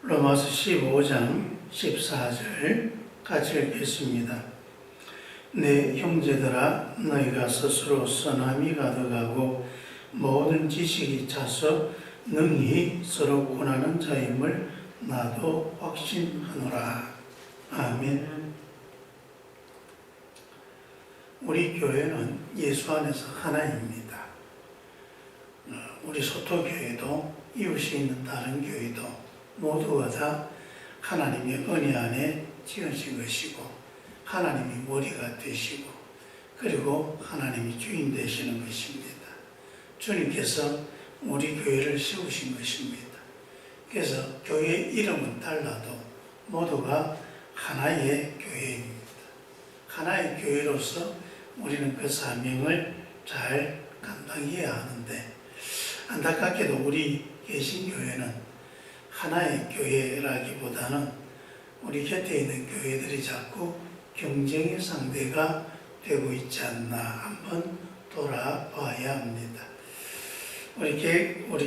로마서 15장 14절 같이 읽겠습니다. 내 형제들아, 너희가 스스로 선함이 가득하고 모든 지식이 차서 능히 서로 권하는 자임을 나도 확신하노라. 아멘. 우리 교회는 예수 안에서 하나입니다. 우리 소토교회도 이웃이 있는 다른 교회도 모두가 다 하나님의 은혜 안에 지으신 것이고 하나님이 머리가 되시고 그리고 하나님이 주인 되시는 것입니다. 주님께서 우리 교회를 세우신 것입니다. 그래서 교회 이름은 달라도 모두가 하나의 교회입니다. 하나의 교회로서 우리는 그 사명을 잘 감당해야 하는데 안타깝게도 우리 개신교회는 하나의 교회라기보다는 우리 곁에 있는 교회들이 자꾸 경쟁의 상대가 되고 있지 않나 한번 돌아봐야 합니다. 우리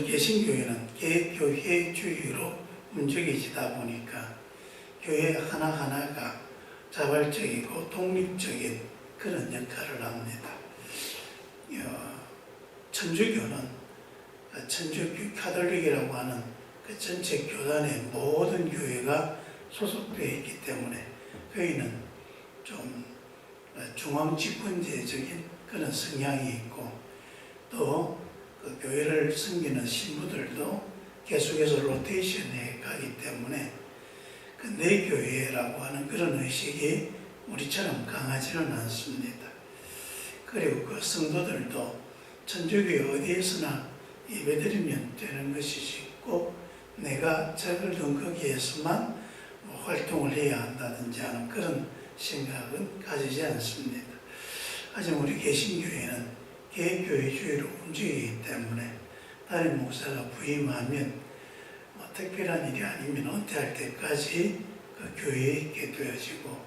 개신교회는 개교회주의로 움직이다 보니까 교회 하나하나가 자발적이고 독립적인 그런 역할을 합니다. 천주교는 천주교 카톨릭이라고 하는 그 전체 교단의 모든 교회가 소속되어 있기 때문에 교회는 좀 중앙집권제적인 그런 성향이 있고 또 그 교회를 섬기는 신부들도 계속해서 로테이션해 가기 때문에 그 내 교회라고 하는 그런 의식이 우리처럼 강하지는 않습니다. 그리고 그 성도들도 천주교회 어디에서나 예배드리면 되는 것이지 꼭 내가 적을 둔 거기에서만 활동을 해야 한다든지 하는 그런 생각은 가지지 않습니다. 하지만 우리 개신교회는 개교회주의로 움직이기 때문에 담임 목사가 부임하면 특별한 일이 아니면 은퇴할 때까지 그 교회에 있게 되어지고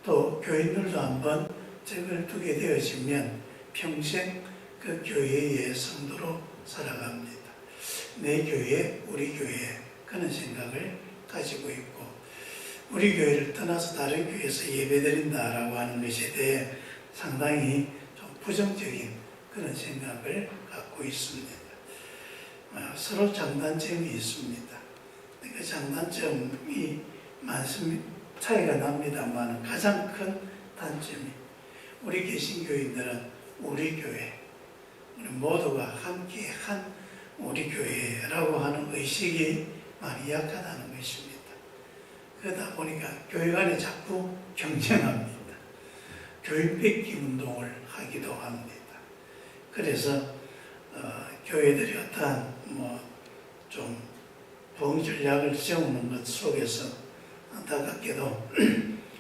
또 교인들도 한번 적을 두게 되어지면 평생 그 교회의 성도로 살아갑니다. 내 교회, 우리 교회 그런 생각을 가지고 있고 우리 교회를 떠나서 다른 교회에서 예배드린다라고 하는 것에 대해 상당히 좀 부정적인 그런 생각을 갖고 있습니다. 서로 장단점이 있습니다. 그 장단점이 많습니다. 차이가 납니다만 가장 큰 단점이 우리 개신교인들은 우리 교회, 우리 모두가 함께 한 우리 교회라고 하는 의식이 많이 약하다는 것입니다. 그러다 보니까 교회 간에 자꾸 경쟁합니다. 교인 뺏기 운동을 하기도 합니다. 그래서 교회들이 어떠한 좀 보험 전략을 세우는 것 속에서 안타깝게도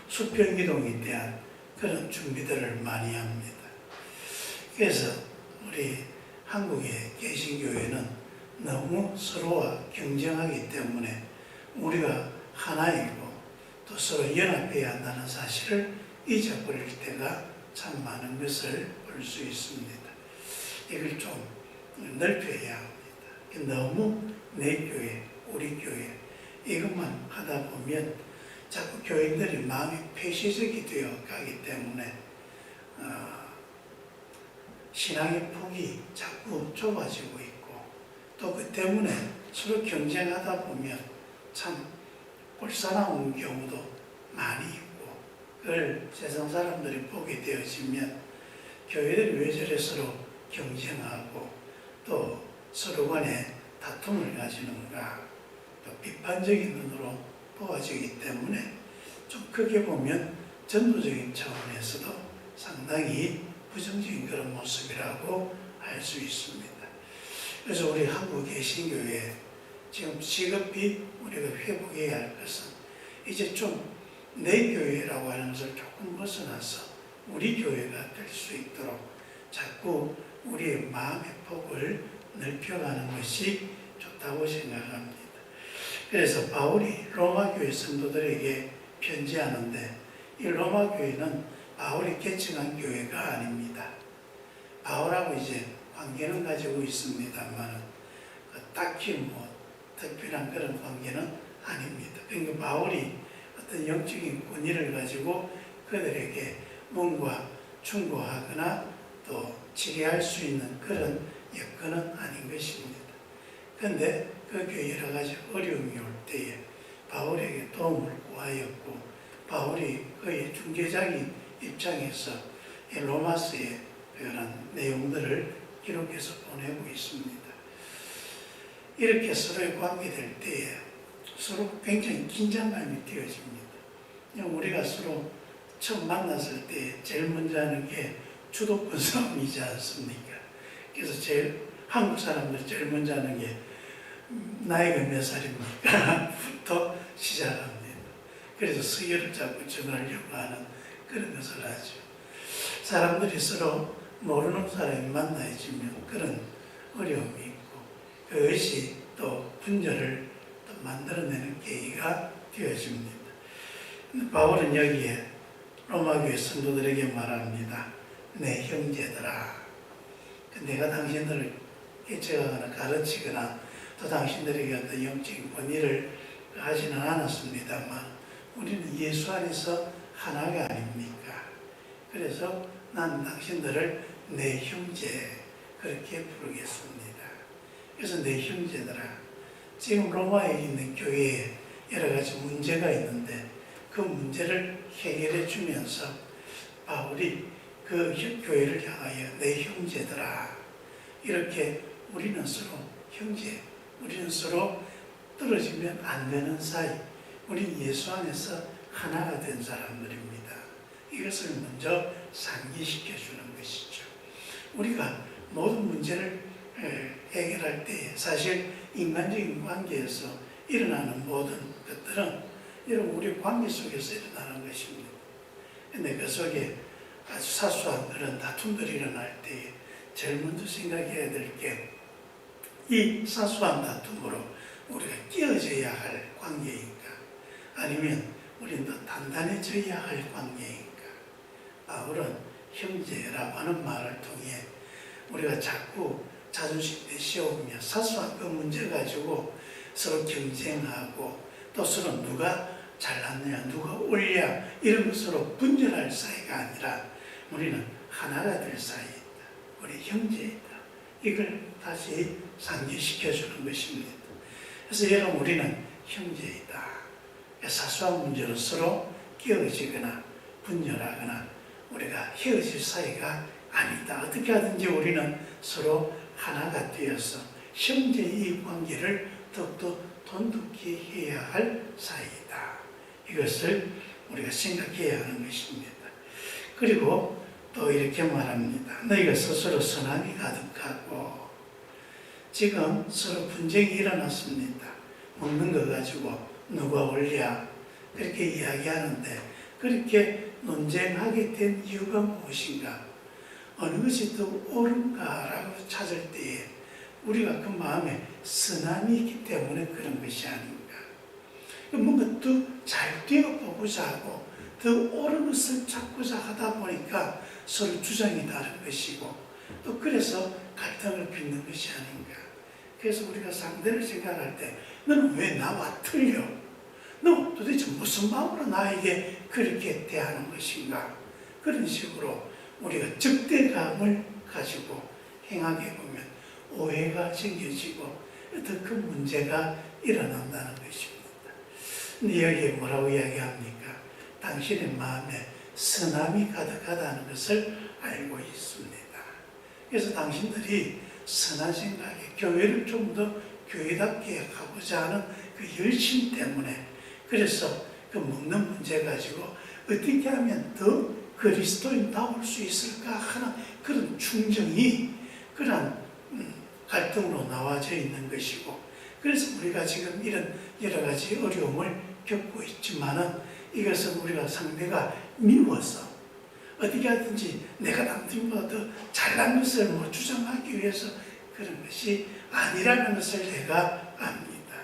수평이동에 대한 그런 준비들을 많이 합니다. 그래서 우리 한국의 개신교회는 너무 서로와 경쟁하기 때문에 우리가 하나이고 또 서로 연합해야 한다는 사실을 잊어버릴 때가 참 많은 것을 볼 수 있습니다. 이걸 좀 넓혀야 합니다. 너무 내 교회, 우리 교회 이것만 하다 보면 자꾸 교인들이 마음이 폐쇄적이 되어 가기 때문에 신앙의 폭이 자꾸 좁아지고 있고 또 그 때문에 서로 경쟁하다 보면 참 꼴사나운 경우도 많이 있고 그걸 세상 사람들이 보게 되어지면 교회들이 왜 저래 서로 경쟁하고 또 서로 간에 다툼을 가지는가 또 비판적인 눈으로 보아지기 때문에 좀 크게 보면 전도적인 차원에서도 상당히 부정적인 그런 모습이라고 알 수 있습니다. 그래서 우리 한국 개신교회 지금 시급히 우리가 회복해야 할 것은 이제 좀 내 교회라고 하는 것을 조금 벗어나서 우리 교회가 될 수 있도록 자꾸 우리의 마음의 폭을 넓혀가는 것이 좋다고 생각합니다. 그래서 바울이 로마교회 성도들에게 편지하는데 이 로마교회는 바울이 개척한 교회가 아닙니다. 바울하고 이제 관계는 가지고 있습니다만 딱히 특별한 그런 관계는 아닙니다. 그러니까 바울이 어떤 영적인 권위를 가지고 그들에게 뭔가 충고하거나 또 지휘할 수 있는 그런 여건은 아닌 것입니다. 그런데 그 교회 여러 가지 어려움이 올 때에 바울에게 도움을 구하였고, 바울이 그의 중재자인 입장에서 로마서의 그런 내용들을 기록해서 보내고 있습니다. 이렇게 서로의 관계될 때에 서로 굉장히 긴장감이 되어집니다. 우리가 서로 처음 만났을 때 제일 먼저 하는 게 주도권 싸움이지 않습니까? 그래서 한국 사람들이 제일 먼저 하는 게 나이가 몇 살입니까? 부터 시작합니다. 그래서 서열을 잡고 정하려고 하는 그런 것을 하죠. 사람들이 서로 모르는 사람이 만나지면 그런 어려움이 있고, 그것이 또 분열을 또 만들어내는 계기가 되어집니다. 바울은 여기에 로마교회 성도들에게 말합니다. 내 형제들아, 내가 당신들을 개척하거나 가르치거나 또 당신들에게 어떤 영적인 권위를 하지는 않았습니다만 우리는 예수 안에서 하나가 아닙니까? 그래서 난 당신들을 내 형제 그렇게 부르겠습니다. 그래서 내 형제들아, 지금 로마에 있는 교회에 여러 가지 문제가 있는데 그 문제를 해결해 주면서 바울이 그 교회를 향하여 내 형제들아, 이렇게 우리는 서로 형제, 우리는 서로 떨어지면 안 되는 사이, 우리는 예수 안에서 하나가 된 사람들입니다. 이것을 먼저 상기시켜 주는 것이죠. 우리가 모든 문제를 해결할 때 사실 인간적인 관계에서 일어나는 모든 것들은 여러분 우리 관계 속에서 일어나는 것입니다. 그런데 그 속에 아주 사소한 그런 다툼들이 일어날 때 제일 먼저 생각해야 될 게 이 사소한 다툼으로 우리가 끼어져야 할 관계인가, 아니면 우리는 더 단단해져야 할 관계인가. 바울은 형제라고 하는 말을 통해 우리가 자꾸 자존심 내세우며 사소한 그 문제 가지고 서로 경쟁하고 또 서로 누가 잘났느냐, 누가 옳냐, 이런 것으로 분열할 사이가 아니라 우리는 하나가 될 사이이다. 우리 형제이다. 이걸 다시 상기시켜 주는 것입니다. 그래서 여러분, 우리는 형제이다. 사소한 문제로 서로 끼어지거나 분열하거나 우리가 헤어질 사이가 아니다. 어떻게 하든지 우리는 서로 하나가 되어서 형제의 관계를 더욱더 돈독히 해야 할 사이이다. 이것을 우리가 생각해야 하는 것입니다. 그리고 또 이렇게 말합니다. 너희가 스스로 선함이 가득하고, 지금 서로 분쟁이 일어났습니다. 먹는 거 가지고 누가 옳냐 그렇게 이야기하는데, 그렇게 논쟁하게 된 이유가 무엇인가, 어느 것이 더 옳은가라고 찾을 때에 우리가 그 마음에 선함이 있기 때문에 그런 것이 아닌가. 뭔가 더 잘 되어보고자 하고 더 옳은 것을 찾고자 하다 보니까 서로 주장이 다른 것이고, 또 그래서 갈등을 빚는 것이 아닌가. 그래서 우리가 상대를 생각할 때 너는 왜 나와 틀려? 너 도대체 무슨 마음으로 나에게 그렇게 대하는 것인가? 그런 식으로 우리가 적대감을 가지고 행하게 보면 오해가 생겨지고 더 큰 문제가 일어난다는 것입니다. 근데 여기에 뭐라고 이야기합니까? 당신의 마음에 선함이 가득하다는 것을 알고 있습니다. 그래서 당신들이 선한 생각에 교회를 좀 더 교회답게 가고자 하는 그 열심 때문에, 그래서 그 먹는 문제 가지고 어떻게 하면 더 그리스도인다울 수 있을까 하는 그런 충정이 그런 갈등으로 나와져 있는 것이고, 그래서 우리가 지금 이런 여러 가지 어려움을 겪고 있지만은 이것은 우리가 상대가 미워서 어떻게 하든지 내가 남들보다 더 잘난 것을 주장하기 위해서 그런 것이 아니라는 것을 내가 압니다.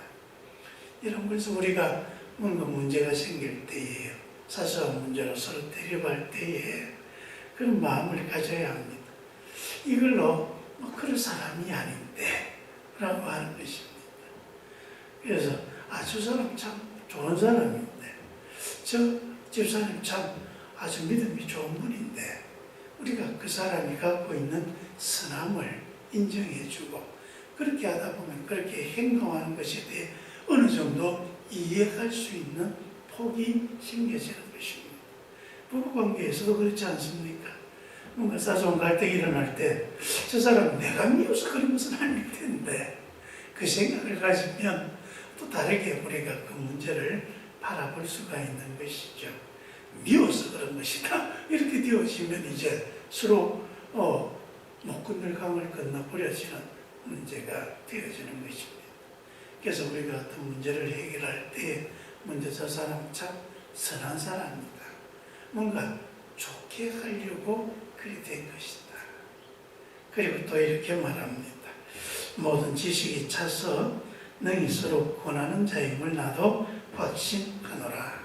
여러분, 그래서 우리가 뭔가 문제가 생길 때에, 사소한 문제로 서로 대립할 때에 그런 마음을 가져야 합니다. 이걸로 그런 사람이 아닌데 라고 하는 것입니다. 그래서 저 사람 참 좋은 사람인데, 저 집사님 참 아주 믿음이 좋은 분인데, 우리가 그 사람이 갖고 있는 선함을 인정해주고, 그렇게 하다 보면 그렇게 행동하는 것에 대해 어느 정도 이해할 수 있는 폭이 생겨지는 것입니다. 부부관계에서도 그렇지 않습니까? 뭔가 사소한 갈등이 일어날 때 저 사람 내가 미워서 그런 것은 아닐 텐데, 그 생각을 가지면 또 다르게 우리가 그 문제를 바라볼 수가 있는 것이죠. 미워서 그런 것이다 이렇게 되어지면 이제 서로 못 건널 강을 건너버려지는 문제가 되어지는 것입니다. 그래서 우리가 어떤 문제를 해결할 때 먼저 저 사람 참 선한 사람이다, 뭔가 좋게 하려고 그리 된 것이다. 그리고 또 이렇게 말합니다. 모든 지식이 차서 능히 서로 권하는 자임을 나도 확신하노라.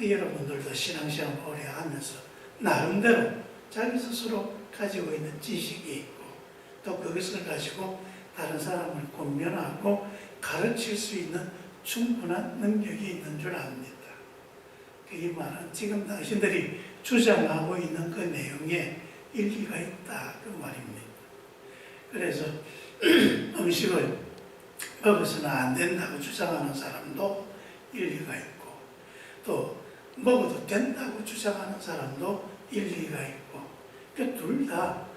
여러분들도 신앙생활 오래 하면서 나름대로 자기 스스로 가지고 있는 지식이 있고, 또 그것을 가지고 다른 사람을 권면하고 가르칠 수 있는 충분한 능력이 있는 줄 압니다. 이 말은 지금 당신들이 주장하고 있는 그 내용에 일리가 있다 그 말입니다. 그래서 음식을 먹어서는 안 된다고 주장하는 사람도 일리가 있고, 또 먹어도 된다고 주장하는 사람도 일리가 있고, 그 둘 다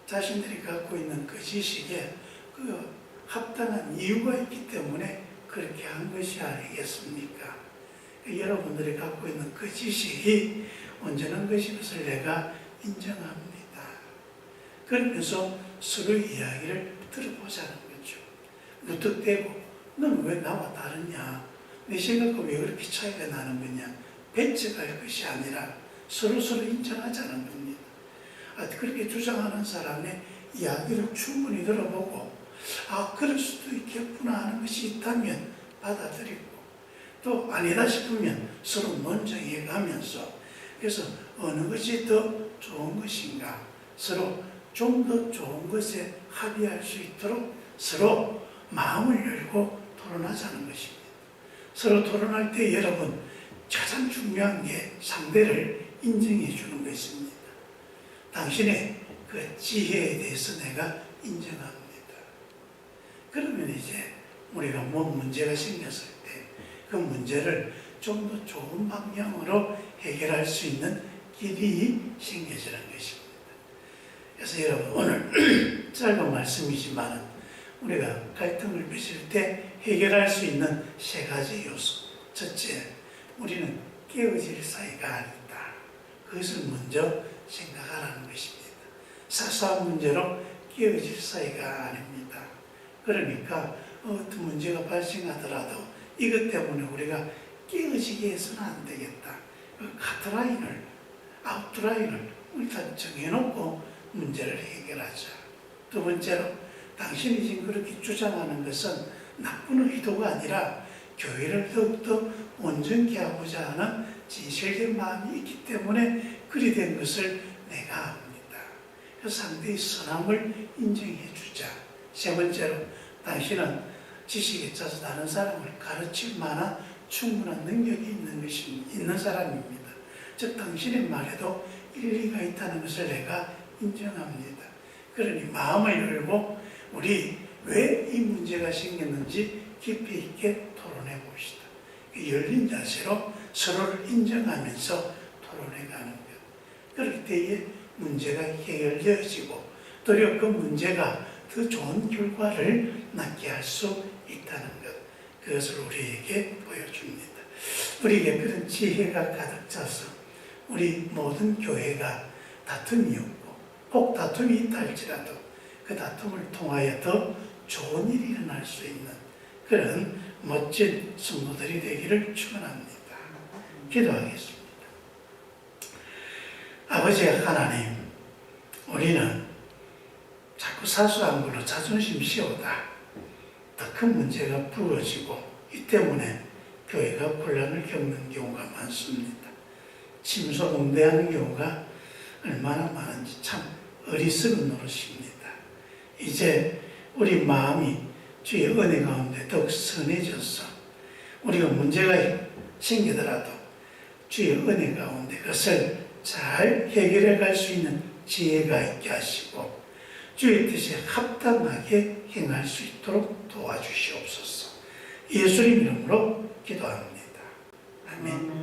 자신들이 갖고 있는 그 지식에 그 합당한 이유가 있기 때문에 그렇게 한 것이 아니겠습니까? 여러분들이 갖고 있는 그 지식이 온전한 것인 것을 내가 인정합니다. 그러면서 서로 이야기를 들어보자는 거죠. 무턱대고 너는 왜 나와 다르냐, 내 생각과 왜 그렇게 차이가 나는 거냐, 배척할 것이 아니라 서로 인정하자는 겁니다. 그렇게 주장하는 사람의 이야기를 충분히 들어보고 그럴 수도 있겠구나 하는 것이 있다면 받아들이고, 또 아니다 싶으면 서로 논쟁해 가면서, 그래서 어느 것이 더 좋은 것인가, 서로 좀 더 좋은 것에 합의할 수 있도록 서로 마음을 열고 토론하자는 것입니다. 서로 토론할 때 여러분 가장 중요한 게 상대를 인정해 주는 것입니다. 당신의 그 지혜에 대해서 내가 인정합니다. 그러면 이제 우리가 뭐 문제가 생겼을 때 그 문제를 좀 더 좋은 방향으로 해결할 수 있는 길이 생겨지는 것입니다. 그래서 여러분 오늘 짧은 말씀이지만 우리가 갈등을 빚을 때 해결할 수 있는 세 가지 요소. 첫째, 우리는 깨어질 사이가 아니다. 그것을 먼저 생각하라는 것입니다. 사소한 문제로 깨어질 사이가 아닙니다. 그러니까 어떤 문제가 발생하더라도 이것 때문에 우리가 깨어지게 해서는 안 되겠다. 카트라인을, 아웃라인을 일단 정해놓고 문제를 해결하자. 두 번째로, 당신이 지금 그렇게 주장하는 것은 나쁜 의도가 아니라 교회를 더욱더 온전케 하고자 하는 진실된 마음이 있기 때문에 그리 된 것을 내가 압니다. 그래서 상대의 선함을 인정해 주자. 세 번째로, 당신은 지식에 차서 다른 사람을 가르칠 만한 충분한 능력이 있는 사람입니다. 즉 당신의 말에도 일리가 있다는 것을 내가 인정합니다. 그러니 마음을 열고 우리 왜 이 문제가 생겼는지 깊이 있게 토론해 봅시다. 열린 자세로 서로를 인정하면서 토론해 가는 것. 그럴 때에 문제가 해결되어지고 도리어 그 문제가 더 좋은 결과를 낳게 할 수 있다는 것. 그것을 우리에게 보여줍니다. 우리에게 그런 지혜가 가득 차서 우리 모든 교회가 다툼이 없고, 혹 다툼이 있다 할지라도 그 다툼을 통하여 더 좋은 일이 일어날 수 있는 그런 멋진 성도들이 되기를 축원합니다. 기도하겠습니다. 아버지 하나님, 우리는 자꾸 사소한 걸로 자존심 씌우다 더 큰 문제가 불어지고, 이 때문에 교회가 혼란을 겪는 경우가 많습니다. 침소봉대하는 경우가 얼마나 많은지 참 어리석은 노릇입니다. 이제 우리 마음이 주의 은혜 가운데 더욱 선해져서 우리가 문제가 생기더라도 주의 은혜 가운데 그것을 잘 해결해 갈 수 있는 지혜가 있게 하시고 주의 뜻에 합당하게 행할 수 있도록 도와주시옵소서. 예수님 이름으로 기도합니다. 아멘.